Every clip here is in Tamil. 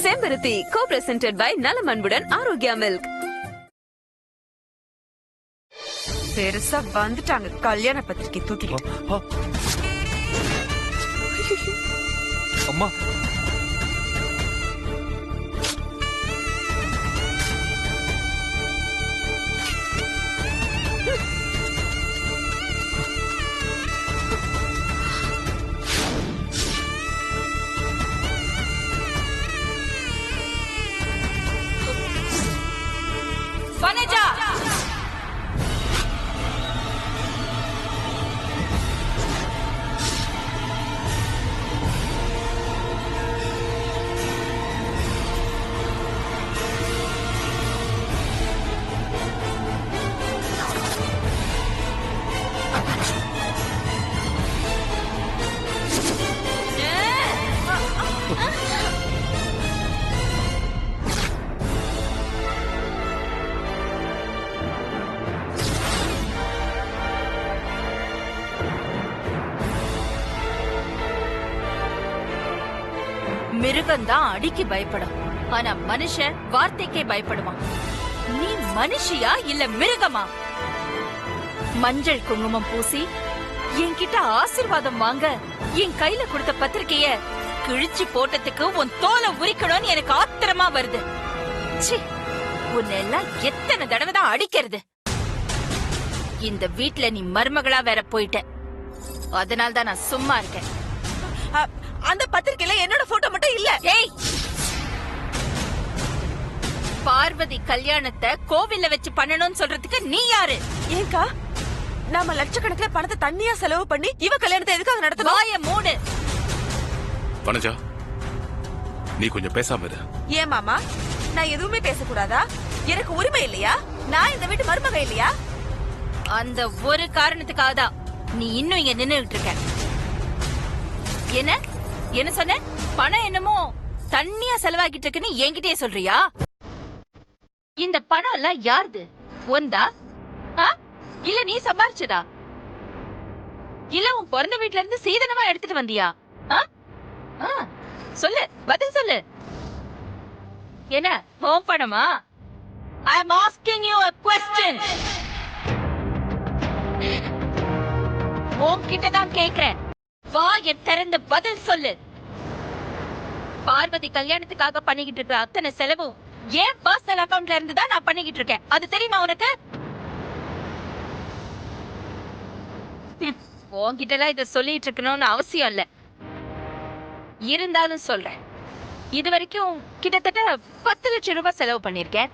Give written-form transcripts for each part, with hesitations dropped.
செம்பருத்தி co-presented by நலம் அன்புடன் ஆரோக்கியா மில்க். பெருசா வந்துட்டாங்க கல்யாண பத்திரிக்கை தூக்கிட்டு. அம்மா வனஜா மிருகம்தான் அடிக்கு பயப்படும், ஆனா மனுஷன் வார்த்தைக்கே பயப்படுவான். நீ மனுஷியா இல்ல மிருகமா? மஞ்சள் குங்குமம் பூசி என்கிட்ட ஆசீர்வாதம் வாங்க என் கையில கொடுத்த பத்திரிக்கைய கிழிச்சு போட்டதுக்கு உன் தோலை உரிக்கணும்னு எனக்கு ஆத்திரமா வருது. உன்னெல்லாம் எத்தனை தடவை தான் அடிக்கிறது? இந்த வீட்ல நீ மருமகளா வேற போயிட்ட, அதனால்தான் நான் சும்மா இருக்கேன். அந்த பத்திரிக்கையில என்னோட போட்டோ மட்டும் இல்ல. ஏய், பார்வதி கல்யாணத்தை கோவில்ல வச்சு பண்ணணும்னு சொல்றதுக்கு நீ யாரு? ஏங்கா, நாம லட்சக்கணக்கில பணத்தை தண்ணியா செலவு பண்ணி இவ கல்யாணத்தை எதுக்காக நடத்தணும்? வாய மூடு. வனஜா, நீ கொஞ்சம் பேசாம இரு. ஏன் மாமா, நான் எதுவுமே பேசக்கூடாதா? எனக்கு உரிமை இல்லையா? நான் இந்த வீட்டு மருமக இல்லையா? அந்த ஒரு காரணத்துக்காக தான் நீ இன்னும் இங்க நின்னுகிட்டு இருக்க. என்ன என்ன சொன்ன? பணம் என்னமோ தண்ணியா செலவாகிட்டு இருக்குன்னு என்கிட்டயே சொல்றியா? இந்த பணம் எல்லாம் யாருது? ஒந்தா இல்ல நீ சம்பாரிச்சதா? இல்ல உன் பிறந்த வீட்ல இருந்து சீதனமா எடுத்துட்டு வந்தியா? சொல்லு, பதில் சொல்லு. என்ன உன் பணமா? I am asking you a question. உன்கிட்ட தான் கேக்குறேன். வாயை திறந்து பதில் சொல்லு. பார்வதி கல்யாணத்துக்காக பண்ணிக்கிட்டு இருக்க அத்தனை செலவும் ஏன் பர்சனல் அக்கவுண்ட்ல இருந்து தான் நான் பண்ணிக்கிட்டு இருக்கேன். அது தெரியுமா உனக்கு? உன்கிட்ட எல்லாம் இத சொல்லிட்டு இருக்கணும்னு அவசியம் இல்ல, இருந்தாலும் சொல்றேன். இது வரைக்கும் கிட்டத்தட்ட 10 லட்சம் ரூபாய் செலவு பண்ணிருக்கேன்.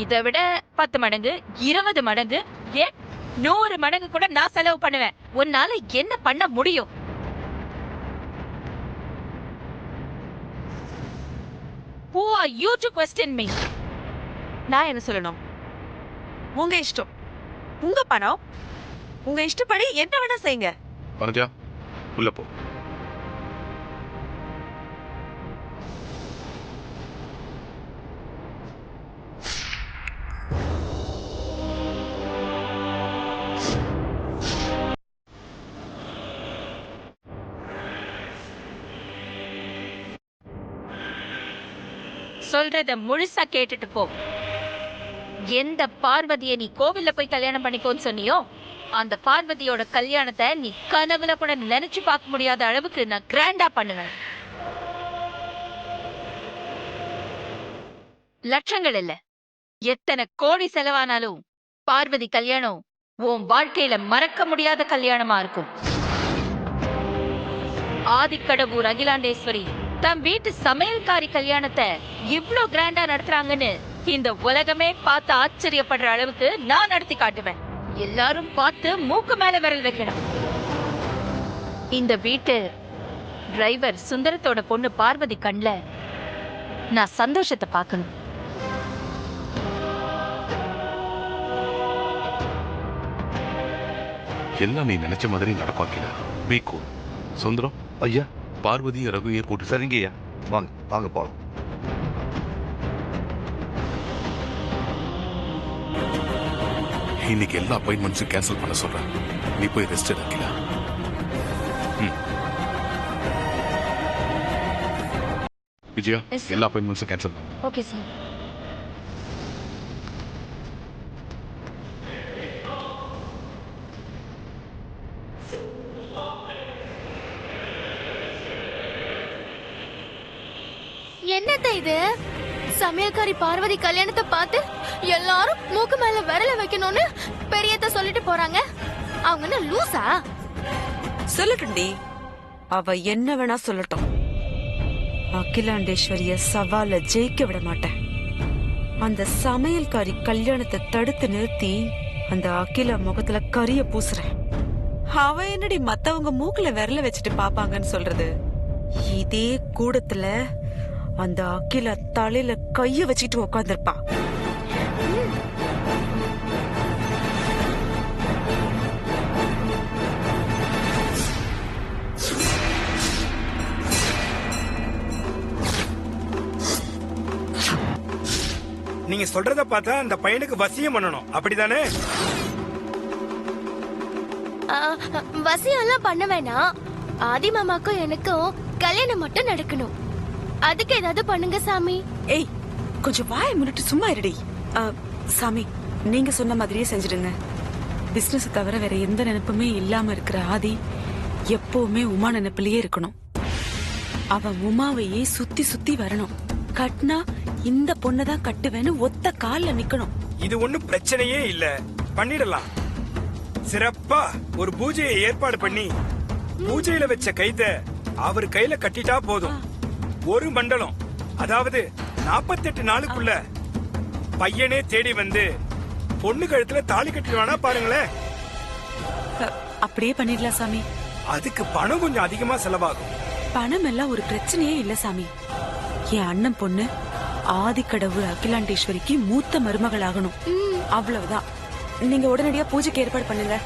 இதை விட 10 மடங்கு, 20 மடங்கு, ஏன் 100 மடங்கு கூட நான் செலவு பண்ணுவேன். உன்னால என்ன பண்ண முடியும்? Who are you to question me? நான் என்ன சொல்லணும்? உங்க இஷ்டம், உங்க பணம், உங்க இஷ்டப்படி என்ன வேணா செய்யுங்க. வனஜா, உள்ள போ. சொல்றத முழுசா கேட்டுட்டு போ. எந்த பார்வதியை நீ கோவில்ல போய் கல்யாணம் பண்ணிக்கோன்னு சொன்னியோ, அந்த பார்வதியோட கல்யாணத்தை நீ கனவுல கூட நினைச்சு பார்க்க முடியாத அளவுக்கு நான் கிராண்டா பண்ணுவேன். லட்சங்கள் இல்ல, எத்தனை கோடி செலவானாலும் பார்வதி கல்யாணம் உன் வாழ்க்கையில மறக்க முடியாத கல்யாணமா இருக்கும். ஆதிக்கடவுர் அகிலாண்டேஸ்வரி தம் வீட்டு சமையல்காரி கல்யாணத்தை இவ்ளோ கிராண்டா நடத்துறாங்கன்னு இந்த உலகமே பார்த்து ஆச்சரியப்படுற அளவுக்கு நான் நடத்தி காட்டுவேன். எல்லாரும் பார்த்து மூக்கு மேல விரல் வைக்கணும். இந்த வீட்டு டிரைவர் சுந்தரத்தோட பொண்ணு பார்வதி கண்ல நான் சந்தோஷத்தை பார்க்கணும். எல்லாம் நீ நினைச்ச மாதிரி நடப்பாக்கல. Be cool. சுந்தரம் ஐயா, பார்வதி ரகு ஏர்போர்ட். சரிங்க ஐயா, வாங்க வாங்க போலாம். இன்னைக்கு எல்லா அப்பாயின்மெண்ட்ஸும் கேன்சல் பண்ண சொல்றேன். நீ போய் ரெஸ்ட் எடுக்கலாம். Vijaya Yes, sir. எல்லா அப்பாயின்மெண்ட்ஸும் கேன்சல் பண்ணு. Okay sir. என்னத்த இது? சமையல்காரி பார்வதி கல்யாணத்தை பார்த்து எல்லாரும் மூக்கு மேல விரல வைக்கணும்னு பெரியத்த சொல்லிட்டு போறாங்க. அவங்க என்ன லூசா? சொல்லட்டும்டி, அவ என்ன வேணா சொல்லட்டும். அகிலாண்டேஸ்வரிய சவால ஜெயிக்க விட மாட்டேன். அந்த சமையல்காரி கல்யாணத்தை தடுத்து நிறுத்தி அந்த அகிலா முகத்துல கரிய பூசுறேன். அவ என்னடி மத்தவங்க மூக்குல விரல வச்சுட்டு பாப்பாங்கன்னு சொல்றது? இதே கூடத்துல அந்த அகிலா தலையில கைய வச்சுட்டு உட்காந்துருப்பா. நீங்க சொல்றத பார்த்தா அந்த பையனுக்கு வசியம் பண்ணணும், அப்படிதானே? வசியம் எல்லாம் பண்ண வேணாம். ஆதி மாமாக்கும் எனக்கும் கல்யாணம் மட்டும் நடக்கணும். அதுக்கு ஏதாவது பண்ணுங்க சாமி. ஏய், கொஞ்சம் வாயை முன்னிட்டு சும்மா இருடி. சாமி, நீங்க சொன்ன மாதிரியே செஞ்சிடுங்க. பிசினஸ் தவிர வேற எந்த நினைப்புமே இல்லாம இருக்கிற ஆதி எப்பவுமே உமா நினைப்பிலேயே இருக்கணும். அவன் உமாவையே சுத்தி சுத்தி வரணும். கட்டினா இந்த பொண்ணதான் கட்டுவேன்னு ஒத்த கால்ல நிக்கணும். இது ஒண்ணும் பிரச்சனையே இல்ல, பண்ணிடலாம். சிறப்பா ஒரு பூஜையை ஏற்பாடு பண்ணி பூஜையில வச்ச கைத அவர் கையில கட்டிட்டா போதும். ஒரு மண்டலம், அதாவது 48 நாளுக்குள்ள பையனே தேடி வந்து பொண்ணு கழுத்துல தாலி கட்டிடுவானா பாருங்களேன். அப்படியே பண்ணிடலாம் சாமி. அதுக்கு பணம் கொஞ்சம் அதிகமா செலவாகும். பணம் எல்லாம் ஒரு பிரச்சனையே இல்ல சாமி. என் அண்ணன் பொண்ணு ஆதிக்கடவுள் அகிலாண்டேஸ்வரிக்கு மூத்த மருமகள் ஆகணும், அவ்வளவுதான். நீங்க உடனடியா பூஜைக்கு ஏற்பாடு பண்ணுங்க.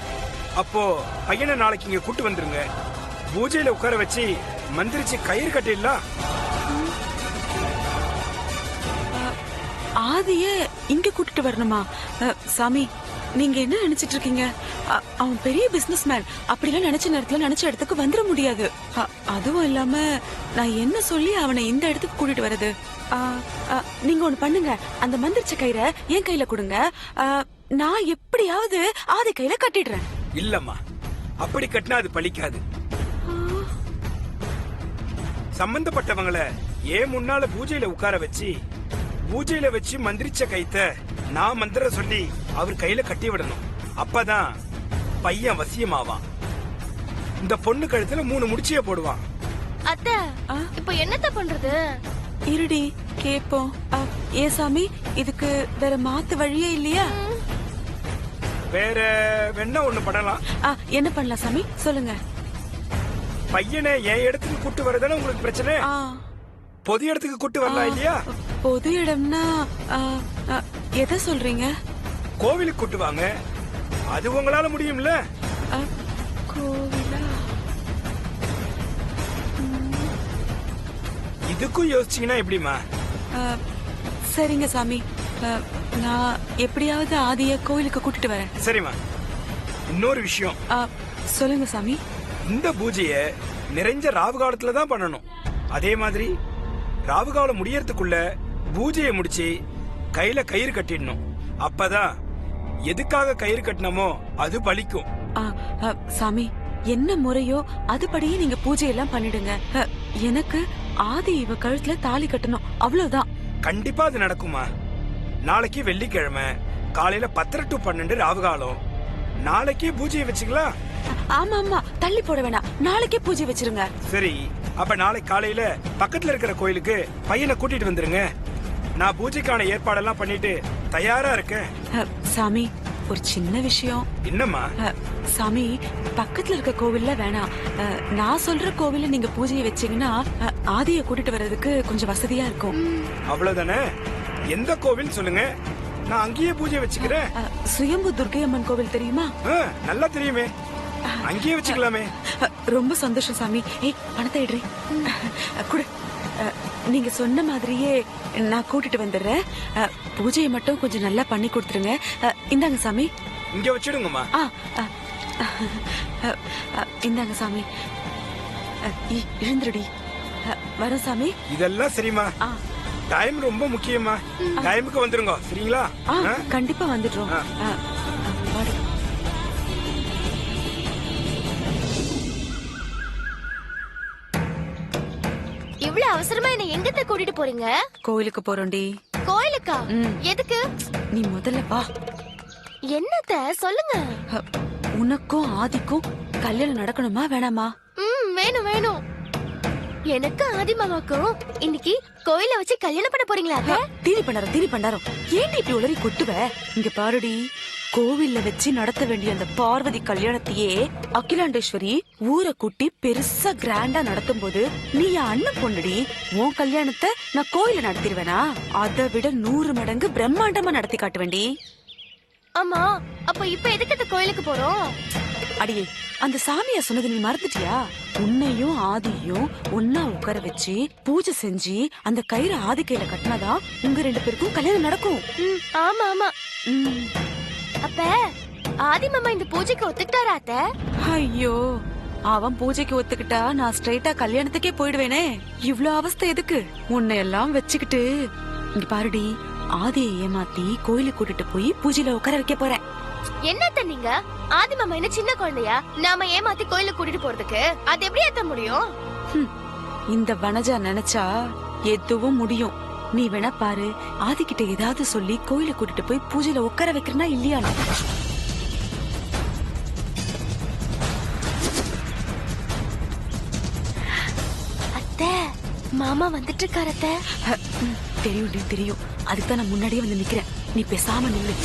அப்போ பையனை நாளைக்கு இங்க கூட்டு வந்துருங்க. பூஜையில உட்கார வச்சு மந்திரிச்சு கயிறு கட்டிடலாம். ஆதிய இங்க கூட்டிட்டு வரணுமா? சாமி, நீங்க என்ன நினைச்சிட்டு இருக்கீங்க? அவன் பெரிய பிசினஸ் மேன். அப்படிலாம் நினைச்ச நேரத்துல நினைச்ச இடத்துக்கு வந்துட முடியாது. அதுவும் இல்லாம நான் என்ன சொல்லி அவனை இந்த இடத்துக்கு கூட்டிட்டு வர்றது? நீங்க ஒண்ணு பண்ணுங்க, அந்த மந்திரிச்ச கயிறை என் கையில கொடுங்க. நான் எப்படியாவது ஆதி கையில கட்டிடுறேன். இல்லம்மா, அப்படி கட்டினா அது பலிக்காது. சம்பந்தப்பட்டவங்கள ஏன் முன்னால பூஜையில உட்கார வச்சு பூஜையில வச்சு மந்திரிச்ச கைத்த நான் மந்திர சொல்லி அவர் கையில கட்டி விடணும். அப்பதான் பையன் வசியமாவான். இந்த பொண்ணு கழுத்துல 3 முடிச்சிய போடுவான். அத்தை, இப்போ என்னத்த பண்றது? இருடி கேப்போம். ஏ சாமி, இதுக்கு வேற மாத்து வழியே இல்லையா? வேற வேணா ஒண்ணு பண்ணலாம். என்ன பண்ணலாம் சாமி, சொல்லுங்க. பையனை என் இடத்துக்கு கூட்டு வரதானே உங்களுக்கு பிரச்சனை? பொது இடத்துக்கு கூட்டு வரலாம் இல்லையா? பொது இடம்னா எதை சொல்றீங்க? கோவிலுக்கு கூட்டு வாங்க, அது உங்களால முடியும்ல? கோவிலா? இதுக்கும் யோசிச்சீங்கன்னா எப்படிமா? சரிங்க சாமி, நான் எப்படியாவது ஆதிய கோவிலுக்கு கூட்டிட்டு வரேன். சரிம்மா. இன்னொரு விஷயம். சொல்லுங்க சாமி. இந்த பூஜைய நிறைஞ்ச ராவு காலத்துல தான் பண்ணணும். அதே மாதிரி ராவு காலம் முடியறதுக்குள்ள பூஜையை முடிச்சு கையில கயிறு கட்டிடணும். அப்பதான் எதுக்காக கயிறு கட்டினமோ அது பலிக்கும். சாமி, என்ன முறையோ அதுபடியே நீங்க பூஜையெல்லாம் பண்ணிடுங்க. எனக்கு ஆதி இவ கழுத்துல தாலி கட்டணும், அவ்வளவுதான். கண்டிப்பா அது நடக்குமா? நாளைக்கு வெள்ளிக்கிழமை காலையில 10 to 12 ராவு காலம். நாளைக்கே பூஜையை வச்சுக்கலாம். ஆமா ஆமா, தள்ளி போட வேணாம், நாளைக்கே பூஜை வச்சிருங்க. சரி, அப்ப நாளை காலையில பக்கத்துல இருக்கிற கோயிலுக்கு பையனை கூட்டிட்டு வந்துருங்க. நான் பூஜைக்கான ஏற்பாடெல்லாம் பண்ணிட்டு தயாரா இருக்கேன். சாமி, ஒரு சின்ன விஷயம். என்னம்மா? சாமி, பக்கத்துல இருக்க கோவில்ல வேணாம். நான் சொல்ற கோவில்ல நீங்க பூஜையை வச்சீங்கன்னா ஆதிய கூட்டிட்டு வர்றதுக்கு கொஞ்சம் வசதியா இருக்கும். அவ்வளவுதானே? எந்த கோவில் சொல்லுங்க, நான் அங்கேயே பூஜை வச்சுக்கிறேன். சுயம்பு துர்க்கை அம்மன் கோவில் தெரியுமா? நல்லா தெரியுமே, அங்கேயே வச்சுக்கலாமே. ரொம்ப சந்தோஷம் சாமி. ஏய், பணத்தை எடுறி குடு. நீங்க சொன்ன மாதிரியே நான் கூட்டிட்டு வந்துடுறேன். பூஜையை மட்டும் கொஞ்சம் நல்லா பண்ணி கொடுத்துருங்க. இந்தாங்க சாமி. இங்க வச்சிடுங்கம்மா. இந்தாங்க சாமி. எழுந்துருடி. வரோம் சாமி. இதெல்லாம் சரிம்மா. ஆ. டைம் ரொம்ப முக்கியமா. டைமுக்கு வந்துருங்க சரிங்களா? ஆ, கண்டிப்பா வந்துடுறோம். ஆ. வாடி. இவ்வளவு அவசரமா என்ன எங்கத்த கூட்டிட்டு போறீங்க? கோயிலுக்கு போறோம்டி. கோயிலுக்கா? ம். எதுக்கு? நீ முதல்ல வா. என்னத்த சொல்லுங்க. அ, உனக்கும் ஆதிக்கும் கல்யாணம் நடக்கணுமா வேணாமா? வேணும் வேணும். எனக்கு ஆதி மாமாக்கும் இன்னைக்கு கோயில வச்சு கல்யாணம் பண்ண போறீங்களா அத்தை? தீனி பண்டாரம் ஏன்டி இப்படி உளறி கொட்டுவ? இங்க பாருடி, கோவில்ல வச்சு நடத்த வேண்டிய அந்த பார்வதி கல்யாணத்தையே அகிலாண்டேஸ்வரி ஊரை கூட்டி பெருசா கிராண்டா நடத்தும் போது நீ என் அண்ணன் பொண்ணுடி. உன் கல்யாணத்தை நான் கோயில நடத்திடுவேனா? அதை விட 100 மடங்கு பிரம்மாண்டமா நடத்தி காட்டுவேண்டி. ஆமா, அப்ப இப்ப எதுக்கு இந்த கோயிலுக்கு போறோம்? அடியே, அந்த சாமியா சொன்னது நீ மறந்துட்டியா? உன்னையும் ஆதியும் ஒன்னா உட்கார வச்சு பூஜை செஞ்சு அந்த கயிறு ஆதி கையில கட்டினாதான் உங்க 2 பேருக்கும் கல்யாணம் நடக்கும். ஆமா ஆமா. ம். அப்ப ஆதி மாமா இந்த பூஜைக்கு ஒத்துக்கிட்டாரா அத்தை? ஐயோ, அவன் பூஜைக்கு ஒத்துக்கிட்டா நான் ஸ்ட்ரைட்டா கல்யாணத்துக்கே போயிடுவேனே. இவ்ளோ அவஸ்தை எதுக்கு? உன்னை எல்லாம் வச்சுக்கிட்டு இங்க பாருடி, ஆதியை ஏமாத்தி கோயிலுக்கு கூட்டிட்டு போய் பூஜையில உட்கார வைக்க போறேன். என்னத்த நீங்க? ஆதி மாமா என்ன சின்ன குழந்தையா? நாம ஏமாத்தி கோயிலுக்கு கூட்டிட்டு போறதுக்கு அது எப்படி ஏத்த முடியும்? இந்த வனஜா நினைச்சா எதுவும் முடியும். நீ வேணா பாரு, ஆதிக்கிட்ட ஏதாவது சொல்லி கோயில கூட்டிட்டு போய் பூஜையில உட்கார வைக்கிறனா இல்லையா? அத்தை, மாமா வந்துட்டு இருக்காரு அத்தை. தெரியும் தெரியும், அதுக்கு தான் நான் முன்னாடியே வந்து நிக்கிறேன். நீ பேசாம நில்லு.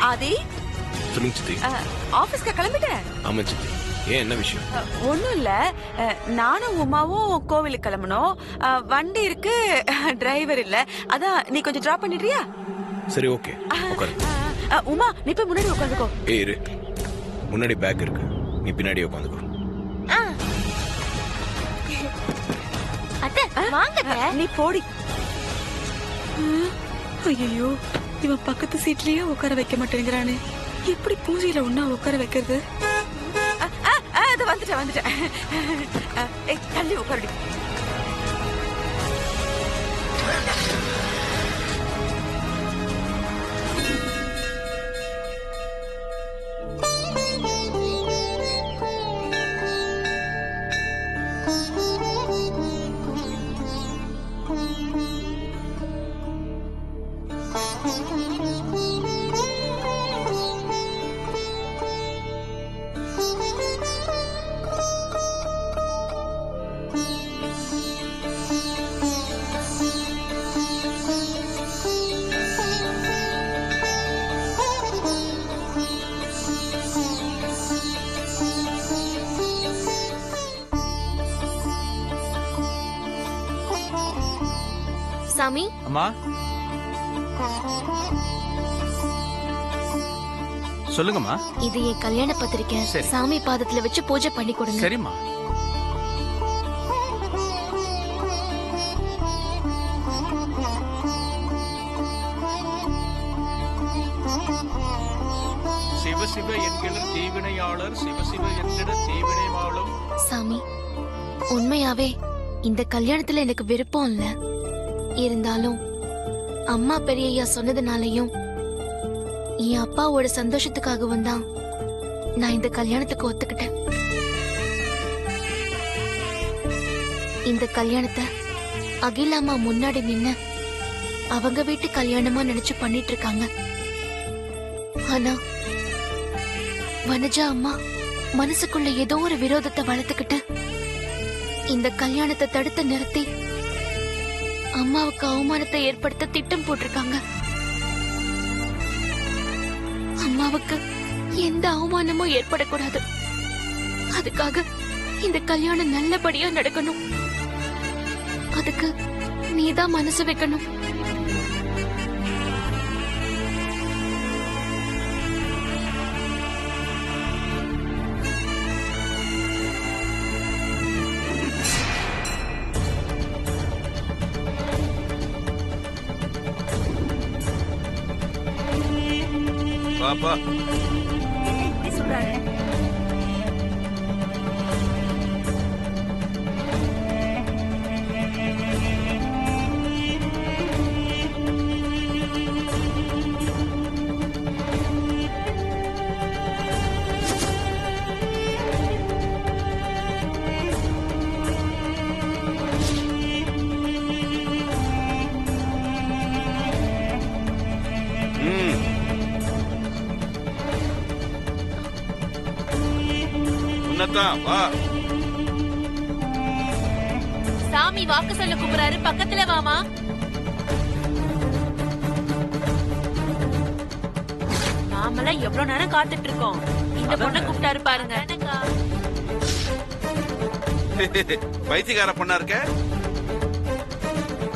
ஆதி, சொல்லுங்க சித்தி. ஆபீஸ்க்கு கிளம்பிட்டேன். ஆமா சித்தி. ஏன், என்ன விஷயம்? ஒண்ணும் இல்ல, நானும் உமாவும் கோவிலுக்கு கிளம்பணும். வண்டி இருக்கு, டிரைவர் இல்ல. அதான் நீ கொஞ்சம் டிராப் பண்ணிடுறியா? சரி, ஓகே, உட்காரு. உமா, நீ போய் முன்னாடி உட்காந்துக்கோ. ஏய் இரு, முன்னாடி பேக் இருக்கு, நீ பின்னாடி உட்காந்துக்கோ. அத்தை, வாங்க அத்தை. நீ போடி. ஐயோ, இவன் பக்கத்து சீட்லயே உட்கார வைக்க மாட்டேங்கிறானே. எப்படி பூஜையில ஒன்னா உட்கார வைக்கிறது? வந்துட்டேன். ஏய், தள்ளி உட்காருடி. சாமி, அம்மா, சொல்லுங்கம்மா. இது என் கல்யாண பத்திரிக்கை. சரி. சாமி பாதத்துல வச்சு பூஜை பண்ணி கொடுங்க. சரிம்மா. சிவ சிவ என்கிற தீவினையாளர், சிவ சிவ என்கிற தீவினை வாழும். சாமி, உண்மையாவே இந்த கல்யாணத்துல எனக்கு விருப்பம் இல்ல. இருந்தாலும் அம்மா பெரியய்யா சொன்னதுனாலயும் என் அப்பாவோட சந்தோஷத்துக்காகவும் தான் நான் இந்த கல்யாணத்துக்கு ஒத்துக்கிட்டேன். இந்த கல்யாணத்தை அகிலாமா முன்னாடி நின்னு அவங்க வீட்டு கல்யாணமா நினைச்சு பண்ணிட்டு இருக்காங்க. ஆனா வனஜா அம்மா மனசுக்குள்ள ஏதோ ஒரு விரோதத்தை வளர்த்துக்கிட்டு இந்த கல்யாணத்தை தடுத்து நிறுத்தி அம்மாவுக்கு அவமானத்தை ஏற்படுத்த திட்டம் போட்டிருக்காங்க. அம்மாவுக்கு எந்த அவமானமும் ஏற்படக்கூடாது. அதுக்காக இந்த கல்யாணம் நல்லபடியா நடக்கணும். அதுக்கு நீதான் மனசு வைக்கணும். பாப்பா உன்னதான் வா. சாமி வாக்கு சொல்ல கூப்பிடுறாரு, பக்கத்துல வாமா. நாமெல்லாம் எவ்வளவு நேரம் காத்துட்டு இருக்கோம். இந்த பொண்ணை கூப்பிட்டாரு பாருங்க. பைத்தியக்கார பொண்ணா இருக்க.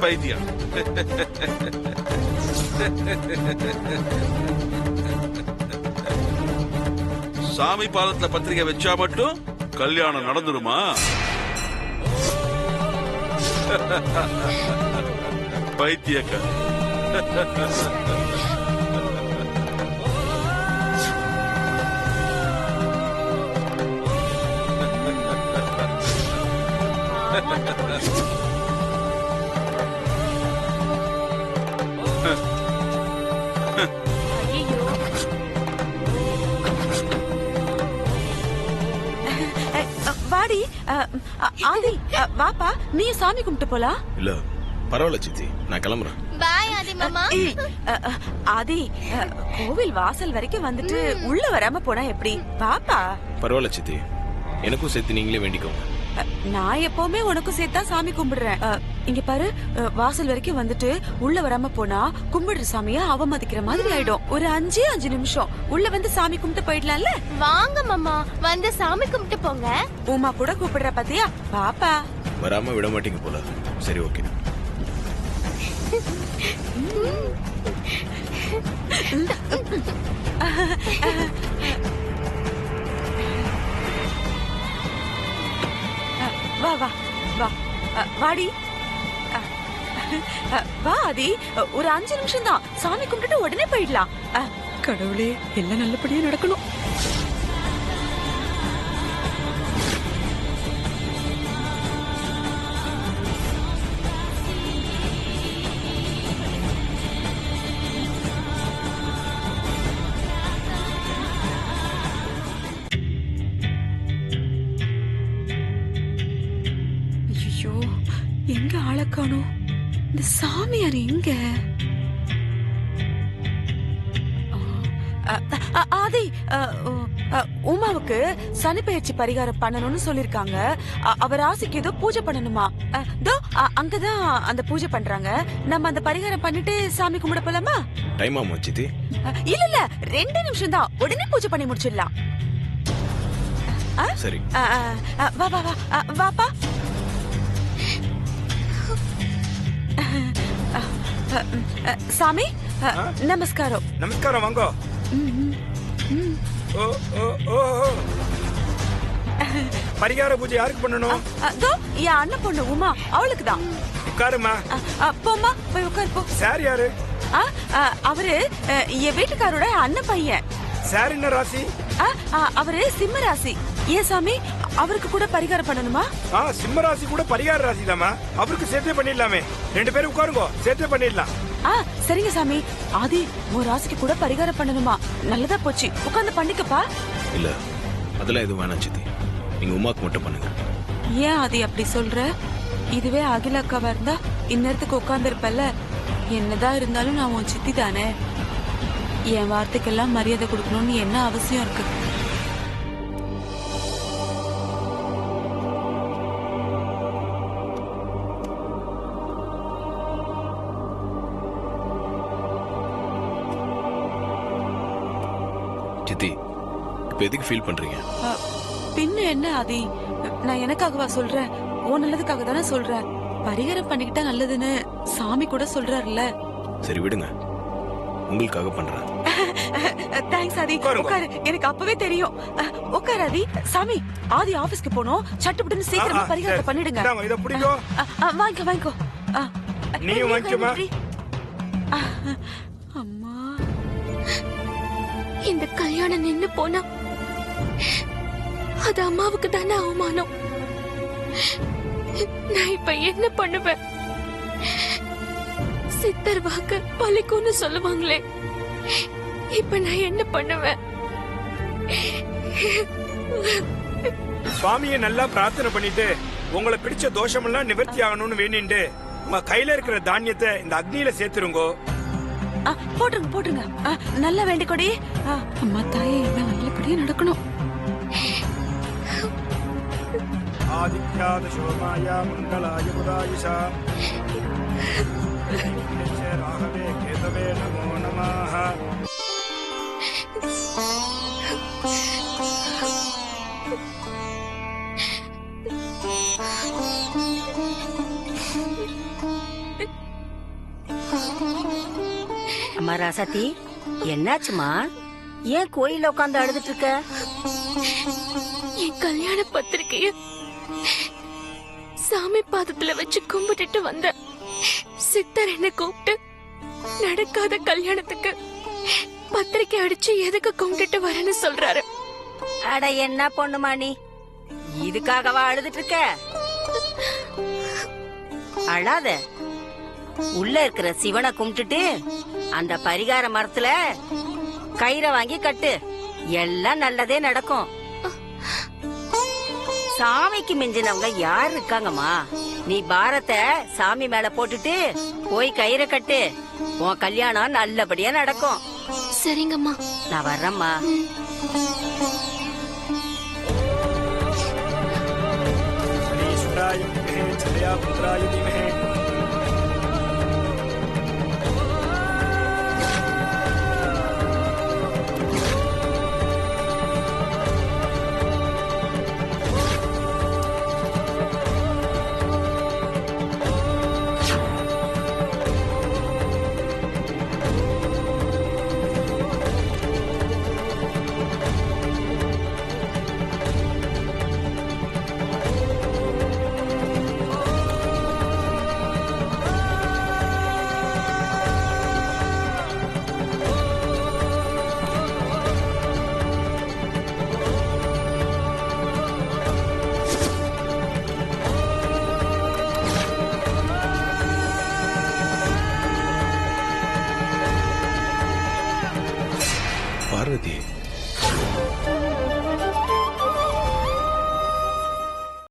பைத்தியம். சாமி பாதத்துல பத்திரிகை வச்சா மட்டும் கல்யாணம் நடந்துருமா? பைத்தியக்கார. வாடி ஆதி, வாப்பா, நீ சாமி கும்பிட்டு போலாம். இல்ல பரவாயில்ல சித்தி, நான் கிளம்புறேன். பாய் ஆதி மாமா. ஆதி, கோவில் வாசல் வரைக்கும் வந்துட்டு உள்ள வராம போனா எப்படி? பாப்பா. பரவாயில்ல சித்தி, எனக்கும் சேர்த்து நீங்களே வேண்டிக்கோங்க. நான் எப்பவுமே உனக்கும் சேர்த்தா சாமி கும்பிடுறேன். இங்க பாரு, வாசல் வரைக்கும் வந்துட்டு உள்ள வராம போனா கும்பிடுற சாமிய அவமதிக்கிற மாதிரி ஆயிடும். ஒரு 5 நிமிஷம் உள்ள வந்து சாமி கும்பிட்டு போயிடலாம்ல. வாங்க மாமா, வந்து சாமி கும்பிட்டு போங்க. உமா கூட கூப்பிடுற பாத்தியா? பாப்பா. வராம விட மாட்டீங்க போல. சரி, ஓகே. வா வா வா, வாடி. வா ஆதி, ஒரு 5 நிமிஷம் தான், சாமி கும்பிட்டுட்டு உடனே போயிடலாம். கடவுளே, எல்லாம் நல்லபடியா நடக்கணும். ஐயோ, எங்க ஆளை காணோம்? இந்த சாமியார் எங்க? ஆதி, உமாவுக்கு சனி பெயர்ச்சி பரிகாரம் பண்ணணும்னு சொல்லிருக்காங்க. அவ ராசிக்கு ஏதோ பூஜை பண்ணணுமா? அங்கதான் அந்த பூஜை பண்றாங்க. நம்ம அந்த பரிகாரம் பண்ணிட்டு சாமி கும்பிட போலாமா? டைம் ஆமா சித்தி? இல்ல இல்ல, 2 நிமிஷம் தான், உடனே பூஜை பண்ணி முடிச்சிடலாம். சரி. வா வா வா, வாப்பா. சாமி, நமஸ்காரம். நமஸ்காரம், வாங்கோ. ஓ ஓ ஓ ஓ. பரிகார பூஜை யாருக்கு பண்ணணும்? என் அண்ணன் பொண்ணு உமா, அவளுக்கு தான். உட்காருமா. போம்மா, போய் உட்காரு போ. சார் யாரு? அவரு என் வீட்டுக்காரோட அண்ணன் பையன். சார் என்ன ராசி? அவரு சிம்ம ராசி. ஏன் சாமி, அவருக்கு கூட பரிகாரம் பண்ணணுமா? சிம்ம ராசி கூட பரிகார ராசி தாமா, அவருக்கு சேர்த்தே பண்ணிடலாமே. 2 பேரும் உட்காருங்க, சேர்த்தே பண்ணிடலாம். சரிங்க சாமி. ஆதி, உன் ராசிக்கு கூட பரிகாரம் பண்ணணுமா? நல்லதா போச்சு, உட்கார்ந்து பண்ணிக்கப்பா. இல்ல, அதெல்லாம் எதுவும் வேணாம் சித்தி, நீங்க உமாக்கு மட்டும் பண்ணுங்க. ஏன் ஆதி அப்படி சொல்ற? இதுவே அகில அக்காவா இருந்தா இந்நேரத்துக்கு உட்கார்ந்து இருப்பல்ல. என்னதான் இருந்தாலும் நான் உன் சித்தி தானே. என் வார்த்தைக்கெல்லாம் மரியாதை கொடுக்கணும்னு என்ன அவசியம் இருக்கு? சித்தி, இப்ப எதுக்கு ஃபீல் பண்றீங்க? பின்ன என்ன ஆதி, நான் எனக்காகவா சொல்றேன்? உன் நல்லதுக்காக தானே சொல்றேன். பரிகாரம் பண்ணிக்கிட்டா நல்லதுன்னு சாமி கூட சொல்றாருல்ல. சரி விடுங்க, உங்களுக்காக பண்றேன். தேங்க்ஸ் ஆதி, உட்காரு. எனக்கு அப்பவே தெரியும். உட்காரு ஆதி. சாமி, ஆதி ஆபீஸ்க்கு போனோம், சட்டுப்புட்டுன்னு சீக்கிரமா பரிகாரத்தை பண்ணிடுங்க. இத பிடிக்கோ. வாங்கிக்கோ வாங்கிக்கோ. நீயும் வாங்கிக்கோமா. அம்மா, இந்த கல்யாணம் நின்னு போனா அது அம்மாவுக்கு தானே அவமானம். நான் இப்ப என்ன பண்ணுவேன்? சித்தர் வாக்கு பலிக்கும்னு சொல்லுவாங்களே, இப்ப நான் என்ன பண்ணுவேன்? சுவாமியை நல்லா பிரார்த்தனை பண்ணிட்டு உங்களை பிடிச்ச தோஷமெல்லாம் நிவர்த்தி ஆகணும்னு வேண்டிட்டு உங்க கையில இருக்கிற தானியத்தை இந்த அக்னியில சேர்த்துருங்கோ. போட்டுருங்க போட்டுருங்க. நல்லா வேண்டிக்கொடி. அம்மா தாயே, எல்லாம் நல்லபடியா நடக்கணும். சோமாய மங்களாய புதாயுஷா ராகவே கேதவே நமோ நமः. அம்மா ராசாத்தி, என்னாச்சுமா? ஏன் கோயில்ல உட்காந்து அழுதுட்டு இருக்க? என் கல்யாண பத்திரிக்கைய சாமி பாதத்துல வச்சு கும்பிட்டுட்டு வந்த சித்தர் என்ன கூப்பிட்டு நடக்காத கல்யாணத்துக்கு பத்திரிக்கை அடிச்சு எதுக்கு கும்பிட்டுட்டு வரேன்னு சொல்றாரு. அட என்ன பொண்ணுமா நீ, இதுக்காகவா அழுதுட்டு இருக்க? அழாத. உள்ள இருக்கிற சிவனை கும்பிட்டுட்டு அந்த பரிகார மரத்துல கயிறை வாங்கி கட்டு, எல்லாம் நல்லதே நடக்கும். சாமிக்கு மிஞ்சினவங்க யார் இருக்காங்கம்மா? நீ பாரத்தை சாமி மேல போட்டுட்டு போய் கயிறை கட்டு, உன் கல்யாணம் நல்லபடியா நடக்கும். சரிங்கம்மா. நான் வர்றேம்மா. ஈஸ்வராய வித்மஹே ஜலயா புத்ராய தீமஹே. பார்வதி,